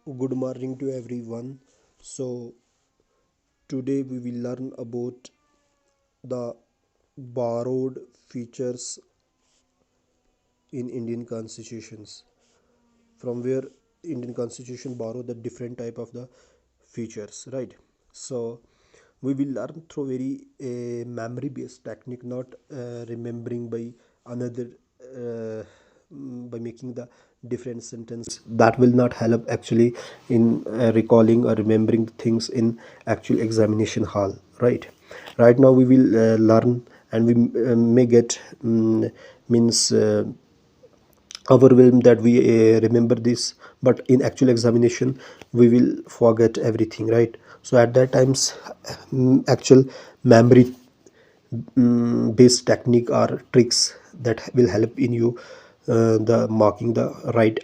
Good morning to everyone. So, today we will learn about the borrowed features in Indian constitutions. From where Indian constitution borrow the different type of the features, right? So, we will learn through very memory based technique, not remembering by another by making the different sentence. That will not help actually in recalling or remembering things in actual examination hall, right now we will learn, and we may get means overwhelmed that we remember this, but in actual examination we will forget everything, right? So at that times actual memory based technique or tricks that will help in you the marking the right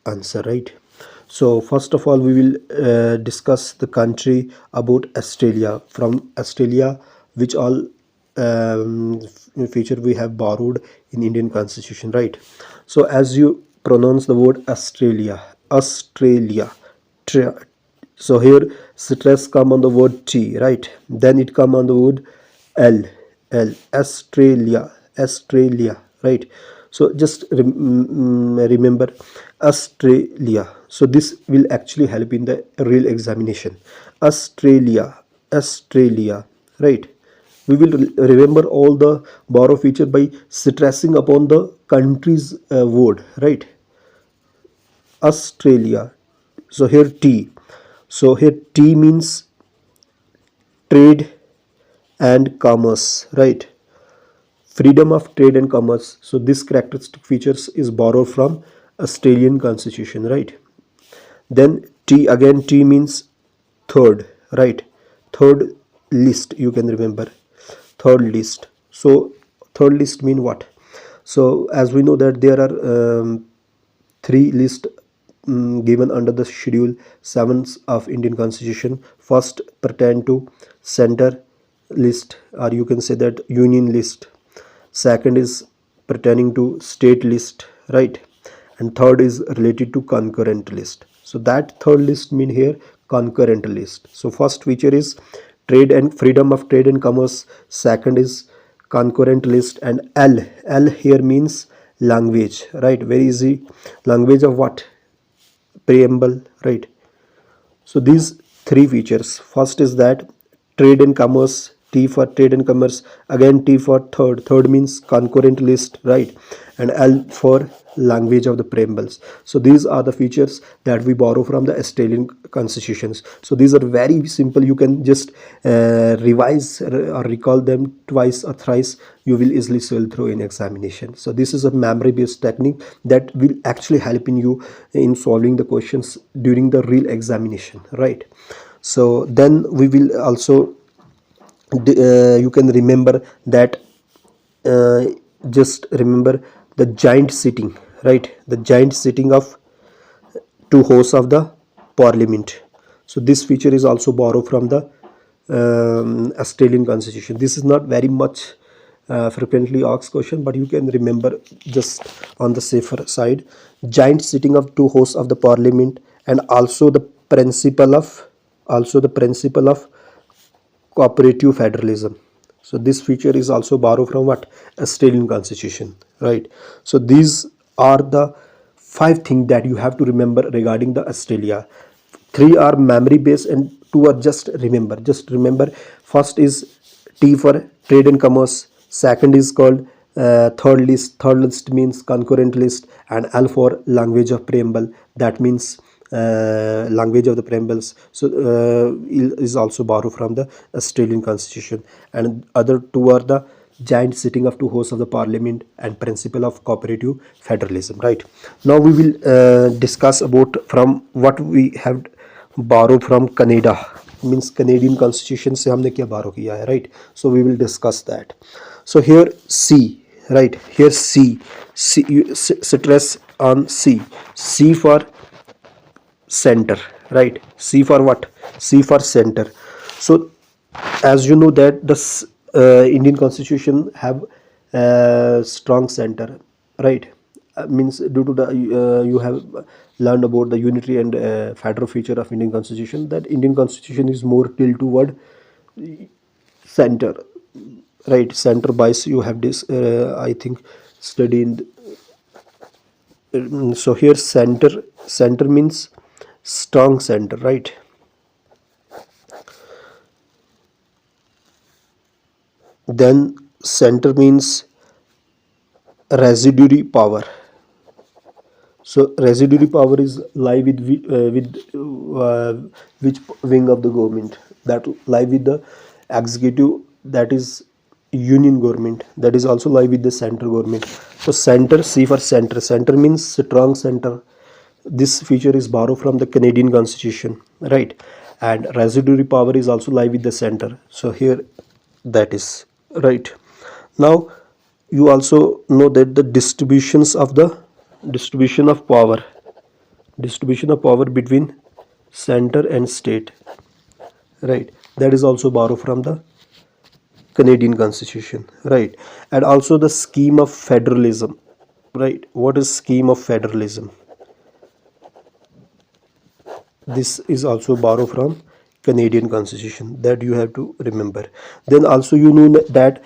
answer, right? So first of all we will discuss the country about Australia. From Australia, which all feature we have borrowed in Indian constitution, right? So as you pronounce the word Australia, Australia, so here stress come on the word T, right? Then it come on the word L, L, Australia, Australia, right? So just remember Australia. So this will actually help in the real examination. Australia, Australia, right? We will remember all the borrow feature by stressing upon the country's word, right? Australia. So here T. So here T means trade and commerce, right? Freedom of trade and commerce. So this characteristic features is borrowed from Australian constitution, right? Then T, again T means third, right? Third list, you can remember third list. So third list mean what? So as we know that there are three lists given under the schedule 7 of Indian constitution. First pertain to center list, or you can say that union list. Second is pertaining to state list, right? And third is related to concurrent list. So that third list mean here concurrent list. So first feature is trade and freedom of trade and commerce. Second is concurrent list. And L here means language, right? Very easy. Language of what? Preamble, right? So these three features. First is that trade and commerce, T for trade and commerce, again T for third. Third means concurrent list, right? And L for language of the preambles. So these are the features that we borrow from the Australian constitutions. So these are very simple. You can just revise or recall them twice or thrice. You will easily sail through in examination. So this is a memory based technique that will actually help in you in solving the questions during the real examination, right? So then we will also you can remember that uh, just remember the giant sitting, right? The giant sitting of two hosts of the parliament. So this feature is also borrowed from the Australian constitution. This is not very much frequently asked question, but you can remember just on the safer side. Giant sitting of two hosts of the parliament, and also the principle of cooperative federalism. So this feature is also borrowed from what? Australian constitution, right? So these are the five things that you have to remember regarding the Australia. Three are memory based and two are just remember. First is T for trade and commerce. Second is called third list means concurrent list. And L for language of preamble, that means language of the preambles. So is also borrowed from the Australian constitution. And other two are the giant sitting of two hosts of the parliament and principle of cooperative federalism, right? Now we will discuss about from what we have borrowed from Canada, means Canadian constitution से हमने क्या borrow किया है, right? So we will discuss that. So here C, right? Here C, you stress on C for center, right? C for what? C for center. So as you know that the Indian constitution have strong center, right? means due to the you have learned about the unitary and federal feature of Indian Constitution, that Indian Constitution is more tilt toward center, right? Center bias you have this I think studied. So here center means strong center, right? Then center means residuary power. So residuary power is lie with which wing of the government? That lie with the executive, that is union government, that is also lie with the central government. So center, C for center. Center means strong center. This feature is borrowed from the Canadian Constitution, right? And residuary power is also lie with the center. So here that is right. Now you also know that the distribution of power between center and state, right? That is also borrowed from the Canadian Constitution, right? And also the scheme of federalism, right? What is scheme of federalism? This is also borrowed from Canadian Constitution, that you have to remember. Then also you know that,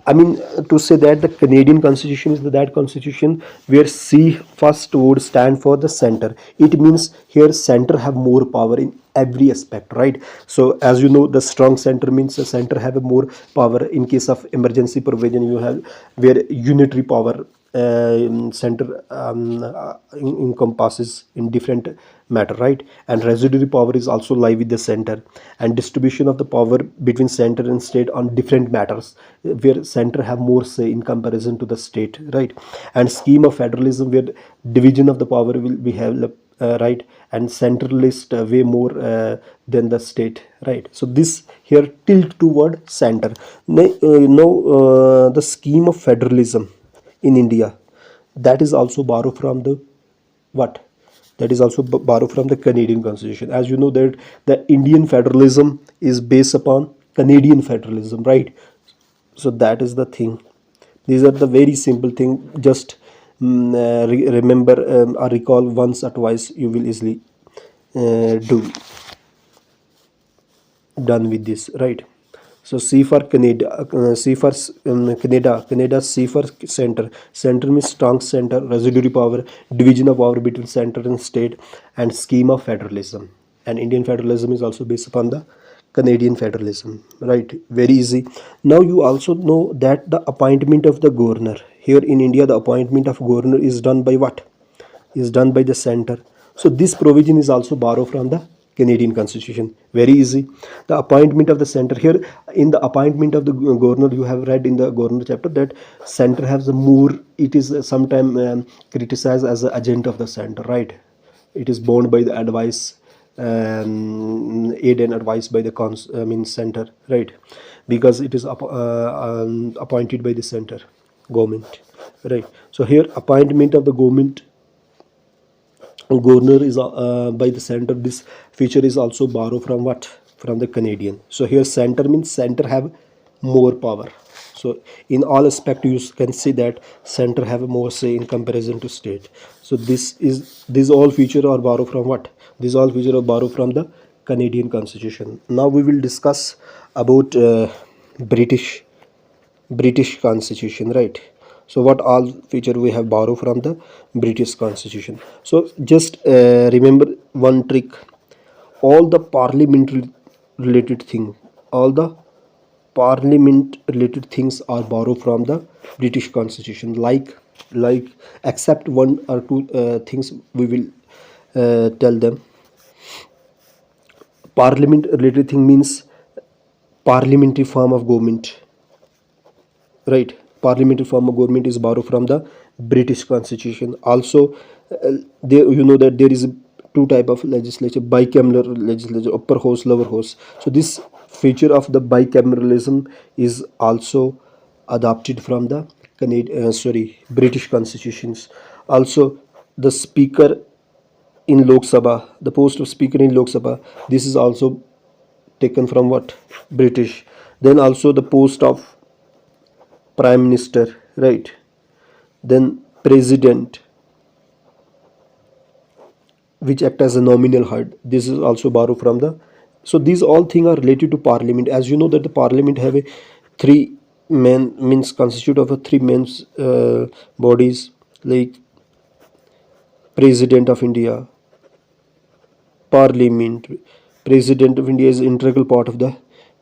I mean to say that the Canadian Constitution is that constitution where C first would stand for the center. It means here center have more power in every aspect, right? So as you know, the strong center means the center have a more power in case of emergency provision. You have where unitary power center encompasses in different matter, right? And residuary power is also lie with the center, and distribution of the power between center and state on different matters where center have more say in comparison to the state, right? And scheme of federalism where division of the power will be have right, and centralist way more than the state, right? So this here tilt toward center. Now the scheme of federalism in India, that is also borrowed from the what? That is also borrowed from the Canadian Constitution. As you know that the Indian federalism is based upon Canadian federalism, right? So that is the thing. These are the very simple thing. Just remember or recall once or twice, you will easily do done with this, right? So C for Canada, C for Canada, C for center. Center means strong center, residuary power, division of power between center and state, and scheme of federalism. And Indian federalism is also based upon the Canadian federalism, right? Very easy. Now you also know that the appointment of the governor here in India, the appointment of governor is done by what? Is done by the center. So this provision is also borrowed from the Canadian Constitution. Very easy. The appointment of the center here, in the appointment of the governor, you have read in the governor chapter that center has a more, it is sometimes criticized as an agent of the center, right? It is bound by the advice, aid and advice by the center, right? Because it is appointed by the center government, right? So here appointment of the governor is by the center. This feature is also borrowed from what? From the Canadian. So here center means center have more power. So in all aspect you can see that center have more say in comparison to state. So this all feature are borrowed from what? These all feature are borrowed from the Canadian Constitution. Now we will discuss about British Constitution, right? So what all feature we have borrowed from the British Constitution? So just remember one trick. All the parliamentary related thing, all the parliament related things are borrowed from the British Constitution, like except one or two things we will tell them. Parliament related thing means parliamentary form of government, right? Parliamentary form of government is borrowed from the British Constitution. Also there you know that there is two type of legislature: bicameral legislature, upper house, lower house. So this feature of the bicameralism is also adopted from the British constitutions. Also the speaker in Lok Sabha, the post of speaker in Lok Sabha, this is also taken from what? British. Then also the post of prime minister, right? Then president, which act as a nominal head. This is also borrowed from the. So these all things are related to parliament. As you know that the parliament have a three men, means constitute of a three men's bodies, like president of India, parliament. President of India is integral part of the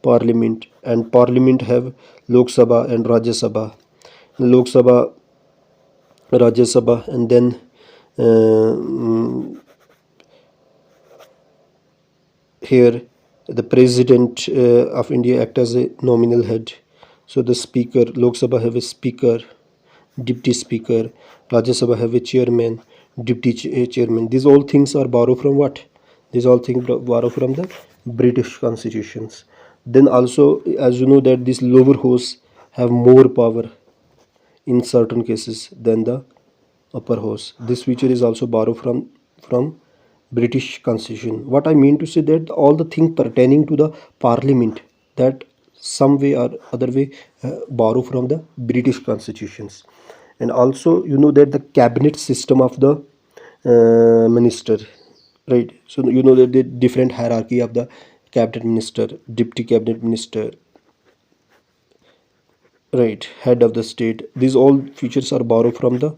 parliament, and parliament have Lok Sabha and Rajya Sabha. Lok Sabha, Rajya Sabha, and then here the president of India act as a nominal head. So the speaker, Lok Sabha have a speaker, deputy speaker, Rajya Sabha have a chairman, deputy chairman. These all things are borrowed from what? These all things borrowed from the British constitutions. Then also, as you know that these lower house have more power in certain cases than the upper house. This feature is also borrowed from British constitution. What I mean to say that all the things pertaining to the parliament, that some way or other way borrow from the British constitutions. And also you know that the cabinet system of the minister, right? So you know that the different hierarchy of the cabinet minister, deputy cabinet minister, right, head of the state. These all features are borrowed from the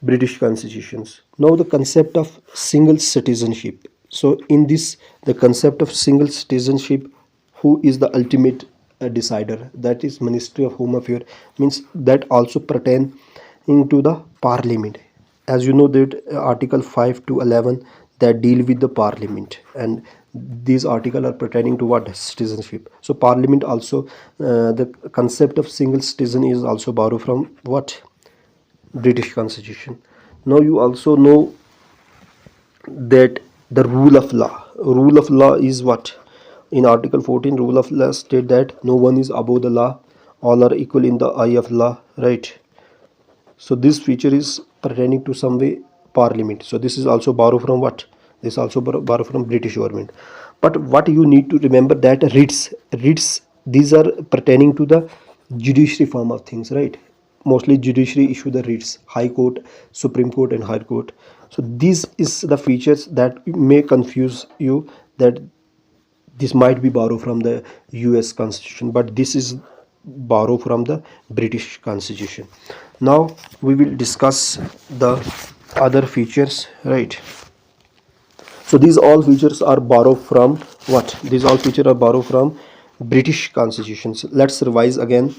British constitutions. Now the concept of single citizenship. So in this, the concept of single citizenship, who is the ultimate decider? That is Ministry of Home Affairs, means that also pertain into the Parliament. As you know that Article 5 to 11 that deal with the Parliament, and these articles are pertaining to what? Citizenship. So Parliament also, the concept of single citizen is also borrowed from what? British constitution. Now you also know that the rule of law. Rule of law is what? In Article 14, rule of law state that no one is above the law, all are equal in the eye of law, right? So this feature is pertaining to some way Parliament. So this is also borrowed from what? This also borrowed from British government. But what you need to remember that writs, these are pertaining to the judiciary form of things, right? Mostly judiciary issue the writs, High Court, Supreme Court, and High Court. So these is the features that may confuse you, that this might be borrowed from the US constitution, but this is borrowed from the British constitution. Now we will discuss the other features, right? So these all features are borrowed from what? These all features are borrowed from British constitutions. Let's revise again.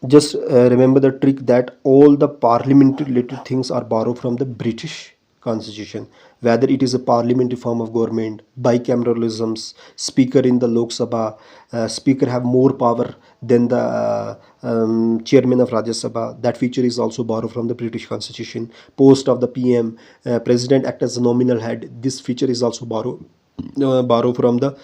Just remember the trick that all the parliamentary related things are borrowed from the British constitution, whether it is a parliamentary form of government, bicameralisms, speaker in the Lok Sabha, speaker have more power than the chairman of Rajya Sabha. That feature is also borrowed from the British constitution. Post of the PM, president act as a nominal head. This feature is also borrowed from the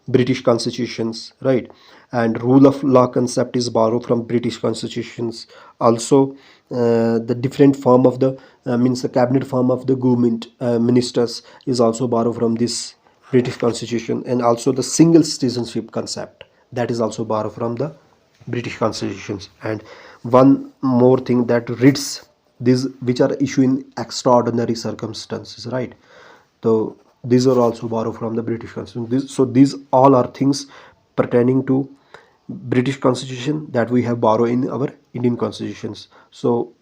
British constitutions, right? And rule of law concept is borrowed from British constitutions. Also the different form of the means the cabinet form of the government, ministers, is also borrowed from this British constitution. And also the single citizenship concept, that is also borrowed from the British constitutions. And one more thing, that writs, these which are issued in extraordinary circumstances, right? So these are also borrowed from the British constitution. So these all are things pertaining to British constitution that we have borrowed in our Indian constitutions. So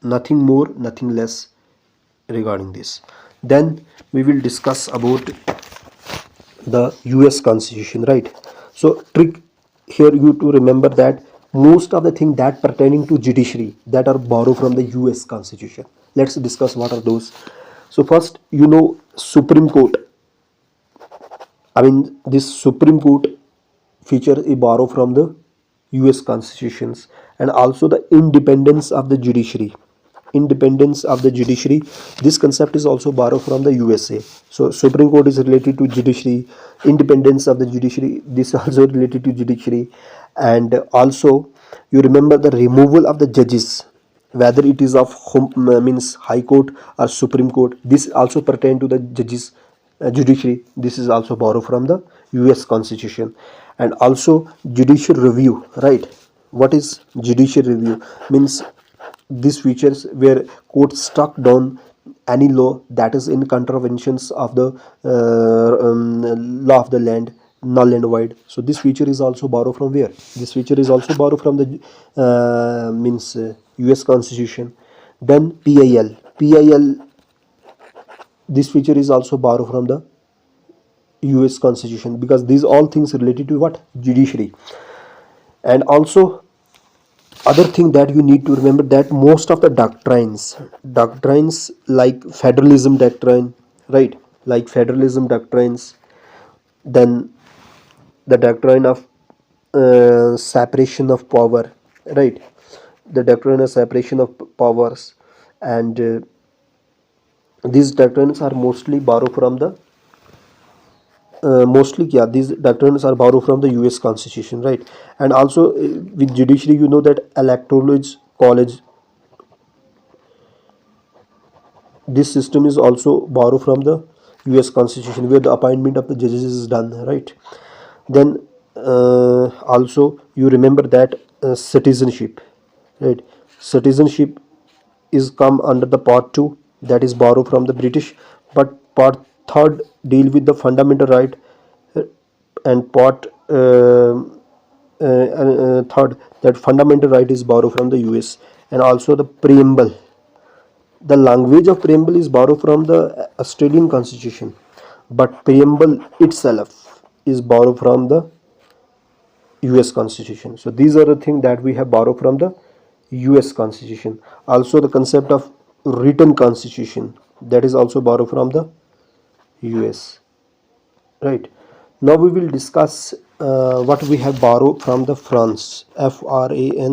nothing more, nothing less regarding this. Then we will discuss about the US constitution, right? So trick here you to remember that most of the thing that pertaining to judiciary that are borrowed from the US constitution. Let's discuss what are those. So first, you know, Supreme Court. I mean, this Supreme Court feature is borrowed from the US constitutions. And also the independence of the judiciary. Independence of the judiciary, this concept is also borrowed from the USA. So Supreme Court is related to judiciary, independence of the judiciary, this is also related to judiciary. And also you remember the removal of the judges, whether it is of means High Court or Supreme Court, this also pertain to the judges, judiciary. This is also borrowed from the US constitution. And also judicial review, right? What is judicial review? Means these features where court struck down any law that is in contraventions of the law of the land, null and void. So this feature is also borrowed from where? This feature is also borrowed from the US Constitution. Then PIL, this feature is also borrowed from the US Constitution, because these all things related to what? Judiciary. And also other thing that you need to remember, that most of the doctrines like federalism doctrine, right, like federalism doctrines, then the doctrine of separation of power, right, the doctrine of separation of powers, and these doctrines are mostly borrowed from the these doctrines are borrowed from the US Constitution, right. And also with judiciary, you know that electoral college, this system is also borrowed from the US Constitution, where the appointment of the judges is done, right. Then also you remember that citizenship, right, citizenship is come under the part 2, that is borrowed from the British, but part 3rd deal with the fundamental right, uh, and part third, that fundamental right is borrowed from the US. And also the preamble, the language of preamble is borrowed from the Australian Constitution, but preamble itself is borrowed from the US Constitution. So these are the things that we have borrowed from the US Constitution. Also the concept of written constitution, that is also borrowed from the US, right. Now we will discuss what we have borrowed from the France, France,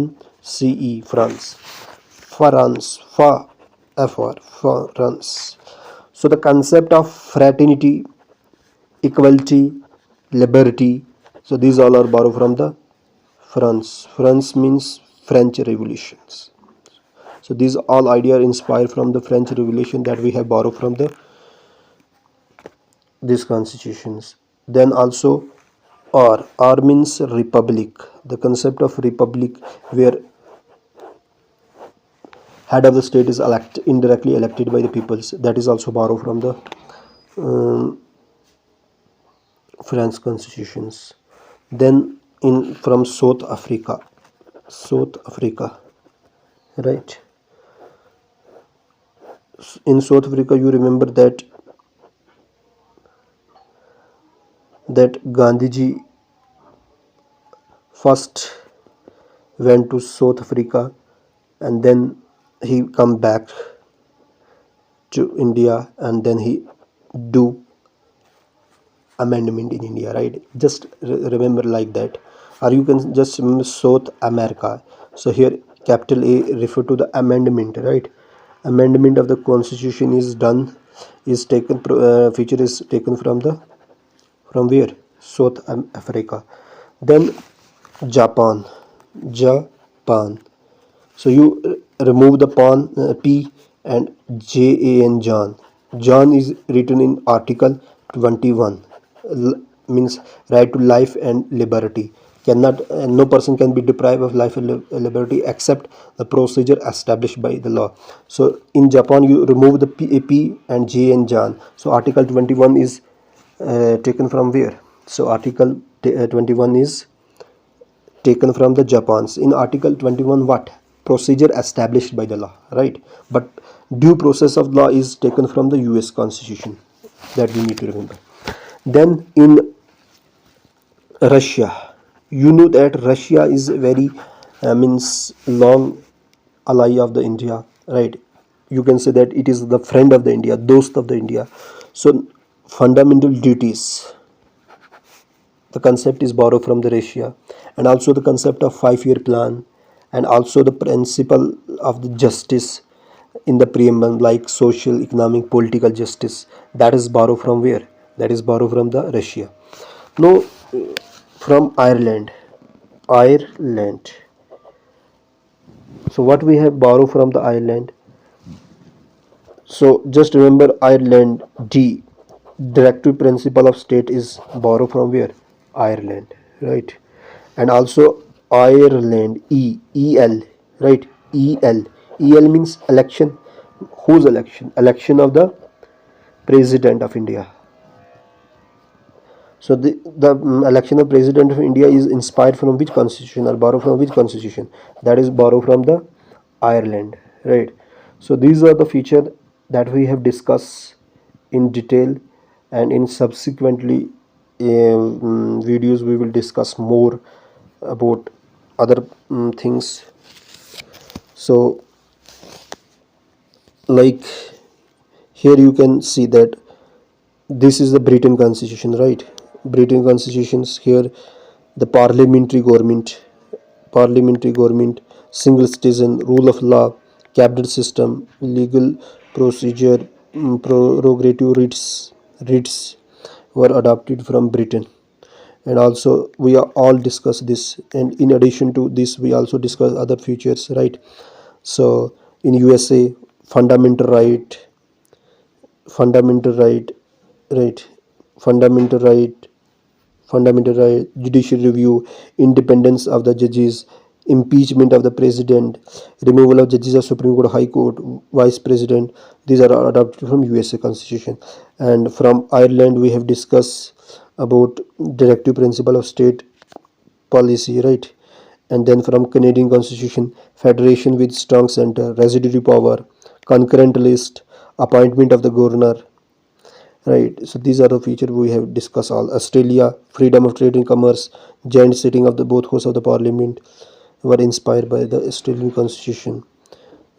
France, France. So the concept of fraternity, equality, liberty, so these all are borrowed from the France. France means French revolutions. So these all ideas are inspired from the French Revolution that we have borrowed from the these constitutions. Then also R means republic. The concept of republic, where head of the state is indirectly elected by the peoples, that is also borrowed from the French constitutions. Then from South Africa, right. In South Africa, you remember that Gandhiji first went to South Africa, and then he come back to India, and then he do amendment in India, right. Just remember like that, or you can just remember South America. So here capital A refer to the amendment, right. Amendment of the constitution is done, is taken, feature is taken from where? South Africa. Then Japan. So you remove the P and JAN, John is written in article 21, means right to life and liberty. Cannot no person can be deprived of life and liberty except the procedure established by the law. So in Japan, you remove the P and J and John. So article 21 is taken from where? So article 21 is taken from the Japan's. In article 21, what? Procedure established by the law, right. But due process of law is taken from the US Constitution, that we need to remember. Then in Russia, you know that Russia is very means long ally of the India, right. You can say that it is the friend of the India, dost of the India. So fundamental duties, the concept is borrowed from the Russia. And also the concept of 5-year plan, and also the principle of the justice in the preamble, like social, economic, political justice, that is borrowed from where? That is borrowed from the Russia. Now from Ireland. So what we have borrowed from the Ireland? So just remember Ireland, D, directive principle of state, is borrowed from where? Ireland, right. And also Ireland, EL, right, EL means election. Whose election? Election of the President of India. So the election of President of India is inspired from which constitution, or borrow from which constitution? That is borrow from the Ireland, right? So these are the feature that we have discussed in detail, and in subsequently videos we will discuss more about other things. So like here you can see that this is the Britain constitution, right? Britain constitutions here, the parliamentary government, single citizen, rule of law, cabinet system, legal procedure, prerogative writs were adopted from Britain. And also we are all discuss this, and in addition to this we also discuss other features, right? So in USA, fundamental right, fundamental right right fundamental right fundamental right, judicial review, independence of the judges, impeachment of the president, removal of judges of Supreme Court, High Court, vice president. These are adopted from USA Constitution. And from Ireland we have discussed about directive principle of state policy, right? And then from Canadian Constitution, federation with strong center, residuary power, concurrent list, appointment of the governor, right? So these are the features we have discussed. All Australia, freedom of trade and commerce, joint sitting of the both houses of the parliament were inspired by the Australian constitution.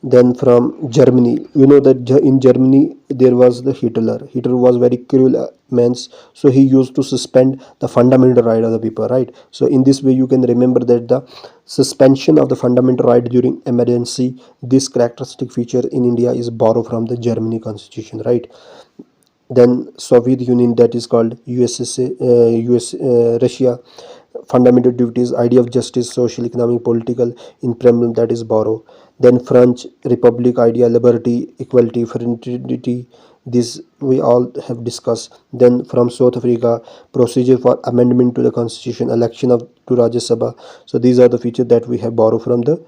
Then from Germany, you know that in Germany there was the Hitler. Hitler was very cruel man, so he used to suspend the fundamental right of the people, right? So in this way you can remember that the suspension of the fundamental right during emergency, this characteristic feature in India is borrowed from the Germany constitution, right? Then Soviet Union, that is called USSA, Russia, fundamental duties, idea of justice, social, economic, political, in preamble, that is borrow. Then French Republic, idea, liberty, equality, fraternity, this we all have discussed. Then from South Africa, procedure for amendment to the constitution, election of to Rajya Sabha. So these are the features that we have borrowed from the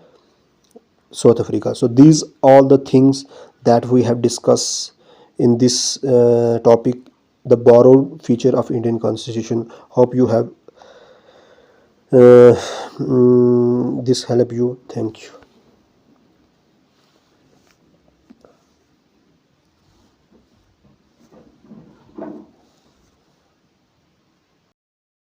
South Africa. So these all the things that we have discussed in this topic, the borrowed feature of Indian Constitution. Hope you have this help you. Thank you.